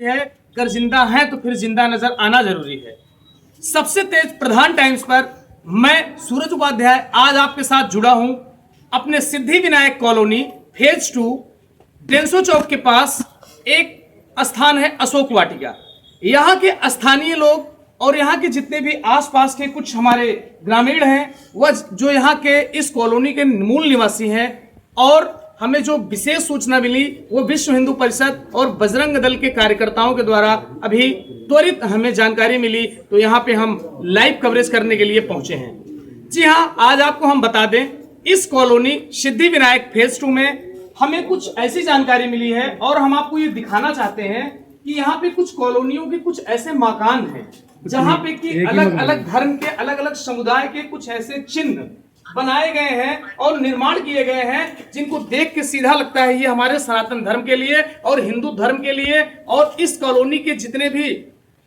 है, अगर जिंदा हैं तो फिर जिंदा नजर आना जरूरी है। सबसे तेज प्रधान टाइम्स पर मैं सूरज उपाध्याय आज आपके साथ जुड़ा हूं अपने Siddhi Vinayak colony phase 2 Denso चौक के पास। एक स्थान है अशोक वाटिका। यहाँ के स्थानीय लोग और यहाँ के जितने भी आसपास के कुछ हमारे ग्रामीण हैं, वह जो यहाँ के इस कॉलोनी के मूल निवासी हैं, और हमें जो विशेष सूचना मिली वो विश्व हिंदू परिषद और बजरंग दल के कार्यकर्ताओं के द्वारा अभी त्वरित हमें जानकारी मिली, तो यहाँ पे हम लाइव कवरेज करने के लिए पहुंचे हैं। जी हाँ, आज आपको हम बता दें, इस कॉलोनी सिद्धि विनायक फेज 2 में हमें कुछ ऐसी जानकारी मिली है और हम आपको ये दिखाना चाहते हैं कि यहाँ पे कुछ कॉलोनियों के कुछ ऐसे मकान हैं जहाँ पे कि अलग अलग धर्म के अलग अलग समुदाय के कुछ ऐसे चिन्ह बनाए गए हैं और निर्माण किए गए हैं, जिनको देख के सीधा लगता है ये हमारे सनातन धर्म के लिए और हिंदू धर्म के लिए और इस कॉलोनी के जितने भी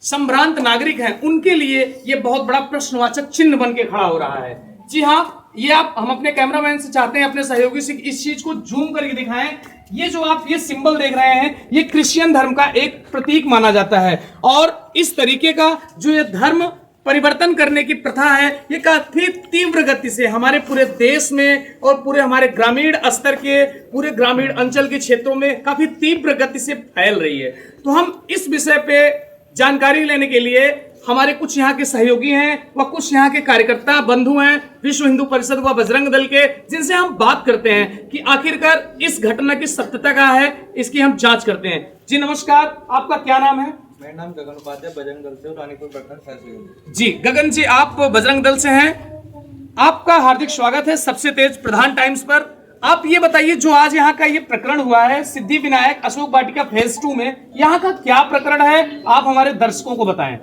संभ्रांत नागरिक हैं उनके लिए ये बहुत बड़ा प्रश्नवाचक चिन्ह बन के खड़ा हो रहा है। जी हाँ, ये हम अपने कैमरामैन से चाहते हैं, अपने सहयोगी से इस चीज को जूम करके दिखाएं। ये जो आप ये सिंबल देख रहे हैं, ये क्रिश्चियन धर्म का एक प्रतीक माना जाता है और इस तरीके का जो ये धर्म परिवर्तन करने की प्रथा है, ये काफी तीव्र गति से हमारे पूरे देश में और पूरे हमारे ग्रामीण स्तर के पूरे ग्रामीण अंचल के क्षेत्रों में काफी तीव्र गति से फैल रही है। तो हम इस विषय पे जानकारी लेने के लिए हमारे कुछ यहाँ के सहयोगी हैं व कुछ यहाँ के कार्यकर्ता बंधु हैं विश्व हिंदू परिषद व बजरंग दल के, जिनसे हम बात करते हैं कि आखिरकार इस घटना की सत्यता क्या है, इसकी हम जांच करते हैं। जी नमस्कार, आपका क्या नाम है? मेरा नाम गगन उपाध्याय, बजरंग दल से, रानीपुर प्रखंड सहसपुर। जी गगन जी, आप बजरंग दल से हैं, आपका हार्दिक स्वागत है सबसे तेज प्रधान टाइम्स पर। आप ये बताइए, जो आज यहाँ का ये प्रकरण हुआ है सिद्धि विनायक अशोक वाटिका फेज 2 में, यहाँ का क्या प्रकरण है, आप हमारे दर्शकों को बताएं।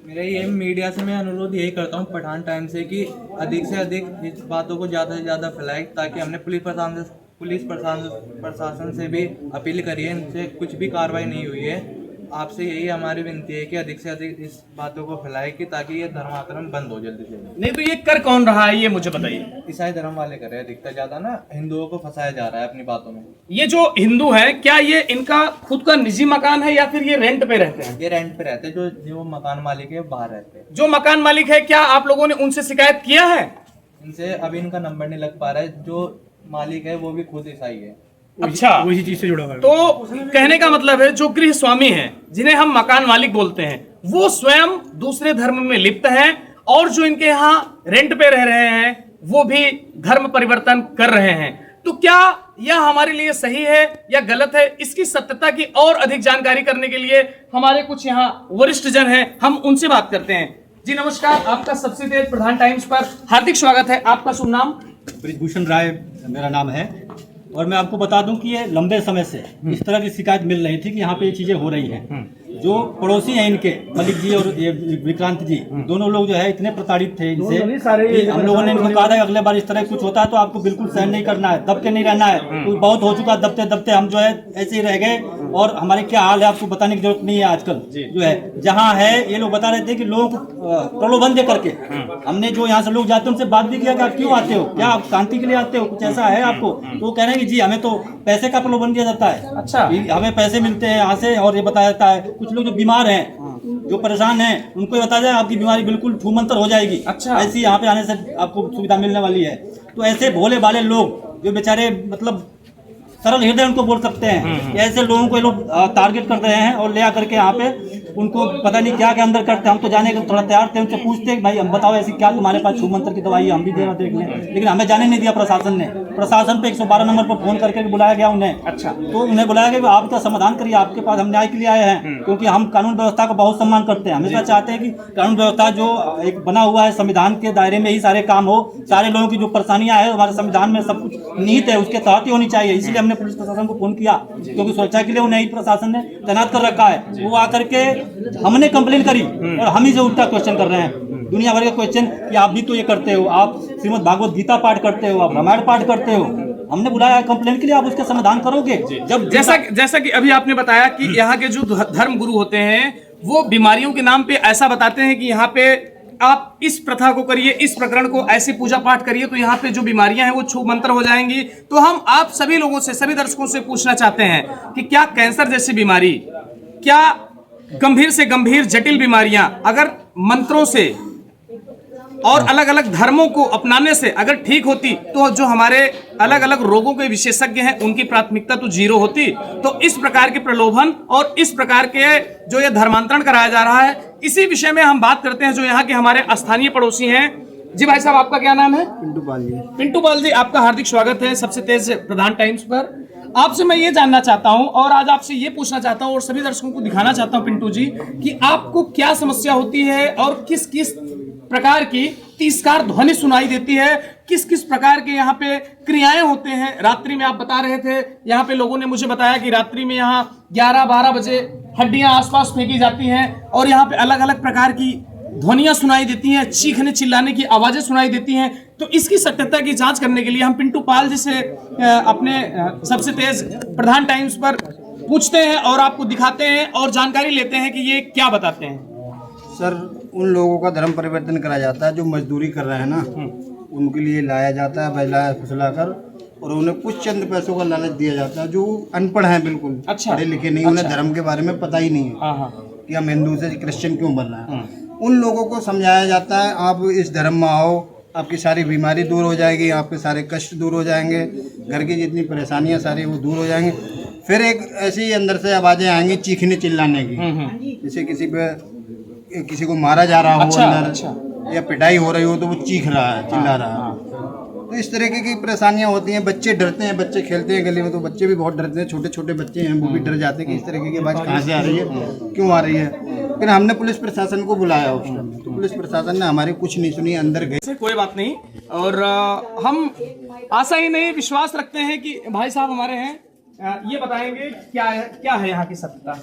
मेरा ये मीडिया से मैं अनुरोध यही करता हूँ पठान टाइम से कि अधिक से अधिक इस बातों को ज़्यादा से ज़्यादा फैलाएं, ताकि हमने पुलिस प्रशासन से भी अपील करी है, इनसे कुछ भी कार्रवाई नहीं हुई है। आपसे यही हमारी विनती है कि अधिक से अधिक इस बातों को फैलाए कि ताकि ये धर्मांतरण बंद हो जल्दी से। नहीं तो ये कर कौन रहा है, ये मुझे बताइए। ईसाई धर्म वाले कर रहे हैं, अधिकतर ज्यादा ना हिंदुओं को फंसाया जा रहा है अपनी बातों में। ये जो हिंदू है, क्या ये इनका खुद का निजी मकान है या फिर ये रेंट पे रहते हैं? ये रेंट पे रहते हैं, जो मकान मालिक है बाहर रहते हैं। जो मकान मालिक है, क्या आप लोगों ने उनसे शिकायत किया है? इनसे अभी इनका नंबर नहीं लग पा रहा है। जो मालिक है वो भी खुद ईसाई है। अच्छा, वही चीज से जुड़ा हुआ है। तो कहने का मतलब है जो गृह स्वामी हैं, जिन्हें हम मकान मालिक बोलते हैं, वो स्वयं दूसरे धर्म में लिप्त हैं और जो इनके यहाँ रेंट पे रह रहे हैं वो भी धर्म परिवर्तन कर रहे हैं। तो क्या यह हमारे लिए सही है या गलत है, इसकी सत्यता की और अधिक जानकारी करने के लिए हमारे कुछ यहाँ वरिष्ठ जन हैं, हम उनसे बात करते हैं। जी नमस्कार, आपका सबसे तेज प्रधान टाइम्स पर हार्दिक स्वागत है। आपका शुभ नाम? ब्रिजभूषण राय मेरा नाम है, और मैं आपको बता दूं कि ये लंबे समय से इस तरह की शिकायत मिल रही थी कि यहाँ पे ये चीजें हो रही हैं। जो पड़ोसी हैं इनके, मलिक जी और ये विक्रांत जी, दोनों लोग जो है इतने प्रताड़ित थे इनसे कि हम लोगों ने इनको कहा था कि अगले बार इस तरह कुछ होता है तो आपको बिल्कुल सहन नहीं करना है, दब के नहीं रहना है। तो बहुत हो चुका, दबते दबते हम जो है ऐसे ही रह गए, और हमारे क्या हाल है आपको बताने की जरूरत नहीं है। आजकल जो है जहाँ है, ये लोग बता रहे थे कि लोग प्रलोभन दे करके, हमने जो यहाँ से लोग जाते हैं उनसे बात भी किया कि आप क्यों आते हो, क्या आप शांति के लिए आते हो, कुछ ऐसा है आपको? तो वो कह रहे हैं कि जी हमें तो पैसे का प्रलोभन दिया जाता है। अच्छा, हमें पैसे मिलते हैं यहाँ से, और ये बताया जाता है कुछ लोग जो बीमार हैं, जो परेशान हैं, उनको बताया जाए आपकी बीमारी बिल्कुल छूमंतर हो जाएगी। अच्छा, ऐसी यहाँ पे आने से आपको सुविधा मिलने वाली है। तो ऐसे भोले भाले लोग जो बेचारे मतलब सरल हृदय उनको बोल सकते हैं, ऐसे लोगों को ये लोग टारगेट कर रहे हैं और ले आकर के यहाँ पे उनको पता नहीं क्या क्या अंदर करते हैं। हम तो जाने को थोड़ा तैयार थे, उनसे पूछते हैं भाई हम बताओ ऐसी क्या तुम्हारे पास छू मंत्र की दवाई, हम भी दे रहे देख लें, लेकिन हमें जाने नहीं दिया प्रशासन ने। प्रशासन पे 112 नंबर पर फोन करके बुलाया गया उन्हें। अच्छा, तो उन्हें बुलाया गया आप इसका समाधान करिए, आपके पास हम न्याय के लिए आए हैं, क्योंकि हम कानून व्यवस्था का बहुत सम्मान करते हैं। हमेशा चाहते हैं कि कानून व्यवस्था जो एक बना हुआ है संविधान के दायरे में ही सारे काम हो, सारे लोगों की जो परेशानियां है हमारे संविधान में सब कुछ निहित है, उसके तहत ही होनी चाहिए। इसलिए हमने पुलिस प्रशासन को फोन किया, क्योंकि सुरक्षा के लिए उन्हें ही प्रशासन ने तैनात कर रखा है। वो आकर के हमने कंप्लेन करी और हम ही से उल्टा क्वेश्चन कर रहे हैं, दुनिया भर के क्वेश्चन कि आप भी तो ये करते हो, आप श्रीमद् भागवत गीता पाठ करते हो, आप रामायण पाठ करते हो। हमने बुलाया कंप्लेन के लिए, आप उसका समाधान करोगे। जब जैसा कि अभी आपने बताया कि यहाँ के जो धर्म गुरु होते हैं वो बीमारियों के नाम पे ऐसा बताते हैं कि यहाँ पे आप इस प्रथा को करिए, इस प्रकरण को ऐसे पूजा पाठ करिए तो यहाँ पे जो बीमारियां हैं वो छू मंतर हो जाएंगी। तो हम आप सभी लोगों से, सभी दर्शकों से पूछना चाहते हैं कि क्या कैंसर जैसी बीमारी, क्या गंभीर से गंभीर जटिल बीमारियां अगर मंत्रों से और अलग अलग धर्मों को अपनाने से अगर ठीक होती तो जो हमारे अलग अलग रोगों के विशेषज्ञ हैं उनकी प्राथमिकता तो जीरो होती। तो इस प्रकार के प्रलोभन और इस प्रकार के जो ये धर्मांतरण कराया जा रहा है, इसी विषय में हम बात करते हैं जो यहाँ के हमारे स्थानीय पड़ोसी हैं। जी भाई साहब, आपका क्या नाम है? पिंटू पाल जी। पिंटू पाल जी, आपका हार्दिक स्वागत है सबसे तेज प्रधान टाइम्स पर। आपसे मैं ये जानना चाहता हूं और आज आपसे ये पूछना चाहता हूं और सभी दर्शकों को दिखाना चाहता हूं पिंटू जी कि आपको क्या समस्या होती है और किस किस प्रकार की तीसकार ध्वनि सुनाई देती है, किस किस प्रकार के यहाँ पे क्रियाएं होते हैं। रात्रि में आप बता रहे थे, यहाँ पे लोगों ने मुझे बताया कि रात्रि में यहाँ 11-12 बजे हड्डियां आसपास फेंकी जाती हैं और यहाँ पे अलग अलग प्रकार की ध्वनियां सुनाई देती हैं, चीखने चिल्लाने की आवाजें सुनाई देती हैं। तो इसकी सत्यता की जांच करने के लिए हम पिंटू पाल जी से अपने सबसे तेज प्रधान टाइम्स पर पूछते हैं और आपको दिखाते हैं और जानकारी लेते हैं कि ये क्या बताते हैं। सर, उन लोगों का धर्म परिवर्तन करा जाता है जो मजदूरी कर रहे हैं ना, उनके लिए लाया जाता है बहलाया फुसलाकर और उन्हें कुछ चंद पैसों का लालच दिया जाता है जो अनपढ़ हैं, बिल्कुल अच्छा, पढ़े लिखे नहीं, उन्हें धर्म के बारे में पता ही नहीं है कि हम हिंदू से क्रिश्चियन क्यों बन रहे हैं। उन लोगों को समझाया जाता है आप इस धर्म में आओ, आपकी सारी बीमारी दूर हो जाएगी, आपके सारे कष्ट दूर हो जाएंगे, घर की जितनी परेशानियां सारी वो दूर हो जाएंगी। फिर एक ऐसी अंदर से आवाजें आएंगी चीखने चिल्लाने की, जैसे किसी को मारा जा रहा हो अंदर या पिटाई हो रही हो तो वो चीख रहा है, चिल्ला रहा है। तो इस तरीके की परेशानियां होती हैं। बच्चे डरते हैं, बच्चे खेलते हैं गली में तो बच्चे भी बहुत डरते हैं, छोटे छोटे बच्चे हैं वो भी डर जाते हैं कि इस तरीके की आवाज़ कहाँ से आ रही है, क्यों आ रही है। फिर हमने पुलिस प्रशासन को बुलाया उस टाइम, तो पुलिस प्रशासन ने हमारी कुछ नहीं सुनी, अंदर गए। कोई बात नहीं, और हम आशा ही नहीं विश्वास रखते हैं कि भाई साहब हमारे हैं, ये बताएंगे क्या है यहाँ की सत्यता।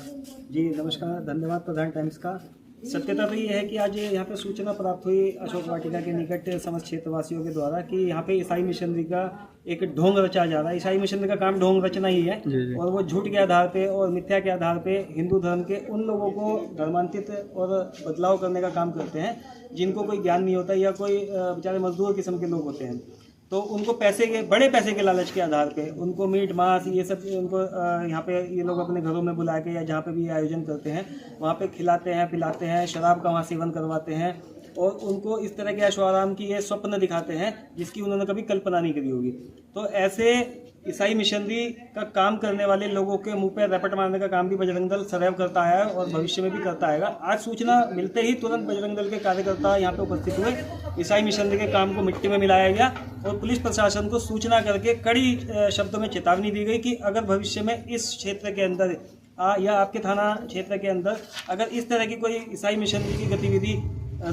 जी नमस्कार, धन्यवाद प्रधान टाइम्स का। सत्यता तो ये है कि आज यहाँ पे सूचना प्राप्त हुई अशोक वाटिका के निकट समस्त क्षेत्रवासियों के द्वारा कि यहाँ पे ईसाई मिशनरी का एक ढोंग रचा जा रहा है। ईसाई मिशनरी का काम ढोंग रचना ही है और वो झूठ के आधार पे और मिथ्या के आधार पे हिंदू धर्म के उन लोगों को धर्मांतरित और बदलाव करने का काम करते हैं जिनको कोई ज्ञान नहीं होता या कोई बेचारे मजदूर किस्म के लोग होते हैं। तो उनको पैसे के बड़े पैसे के लालच के आधार पे उनको मीट मांस ये सब उनको यहाँ पे ये लोग अपने घरों में बुला के या जहाँ पे भी आयोजन करते हैं वहाँ पे खिलाते हैं, पिलाते हैं, शराब का वहाँ सेवन करवाते हैं और उनको इस तरह के ऐशो आराम की ये स्वप्न दिखाते हैं जिसकी उन्होंने कभी कल्पना नहीं करी होगी। तो ऐसे ईसाई मिशनरी का काम करने वाले लोगों के मुंह पे रैपट मारने का काम भी बजरंग दल सदैव करता है और भविष्य में भी करता है। आज सूचना मिलते ही तुरंत बजरंग दल के कार्यकर्ता यहाँ पे उपस्थित हुए, ईसाई मिशनरी के काम को मिट्टी में मिलाया गया और पुलिस प्रशासन को सूचना करके कड़ी शब्दों में चेतावनी दी गई कि अगर भविष्य में इस क्षेत्र के अंदर या आपके थाना क्षेत्र के अंदर अगर इस तरह की कोई ईसाई मिशनरी की गतिविधि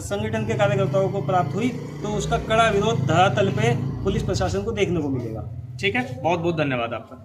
संगठन के कार्यकर्ताओं को प्राप्त हुई तो उसका कड़ा विरोध धरातल पे पुलिस प्रशासन को देखने को मिलेगा। ठीक है, बहुत बहुत धन्यवाद आपका।